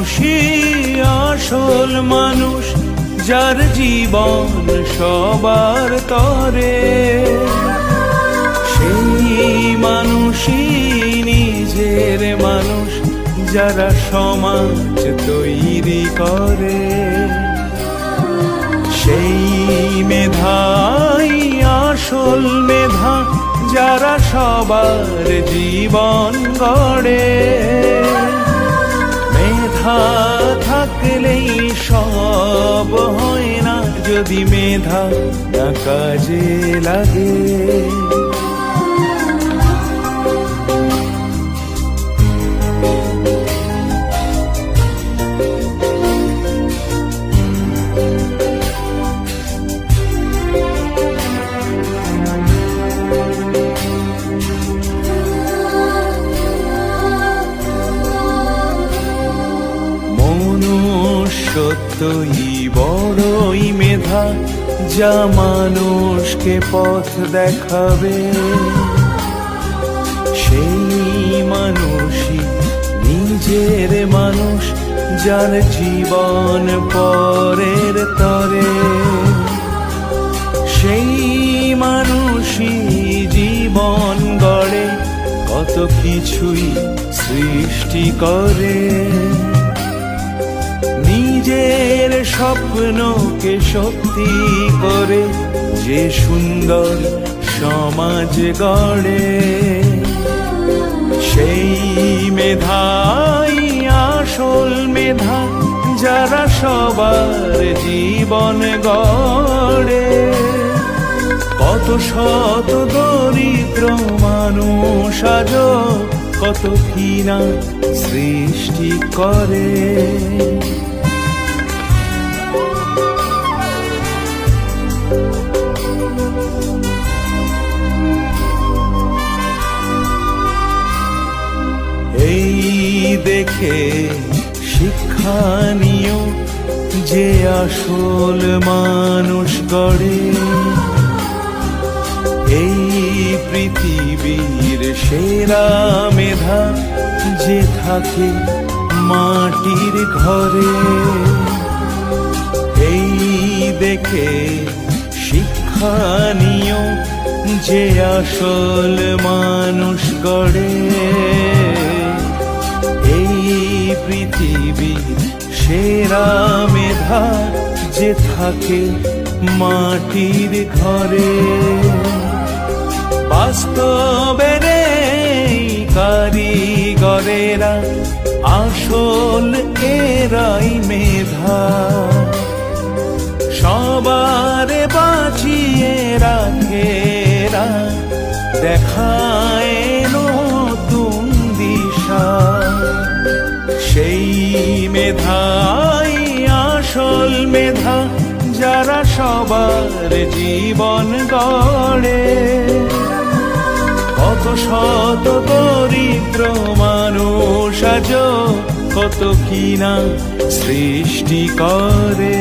মানুষই আসল মানুষ, যার জীবন সবার তরে। সেই মানুষই নিজের মানুষ, যারা সমাজ তৈরি করে। সেই মেধাই আসল মেধা, যারা সবার জীবন গড়ে। মেধা থাকলেই সব হয় না, যদি মেধা না কাজে লাগে। সত্যই বড়ই মেধা, যা মানুষকে পথ দেখাবে। সেই মানুষই নিজের মানুষ, যার জীবন পরের তরে। সেই মানুষই জীবন গড়ে, কত কিছুই সৃষ্টি করে। নিজের স্বপ্নকে সত্যি করে যে সুন্দর সমাজ গড়ে। সেই মেধাই আসল মেধা, যারা সবার জীবন গড়ে। কত শত দরিদ্র মানুষ আজ কত কিনা সৃষ্টি করে। এই দেখে শিক্ষা নিও, যে আসল মানুষ গড়ে। এই পৃথিবীর সেরা মেধা, যে থাকে মাটির ঘরে। এই দেখে শিক্ষা নিও, যে আসল মানুষ গড়ে। এই পৃথিবীর সেরা মেধা, যে থাকে মাটির ঘরে। বাস্তবের কারিগরেরা আসল এরাই মেধা, সবার বাঁচিয়ে রাখেরা, দেখায় নতুন দিশা। সেই মেধাই আসল মেধা, যারা সবার জীবন গড়ে। কত শত দরিদ্র মানুষ আজ কত কিনা সৃষ্টি করে।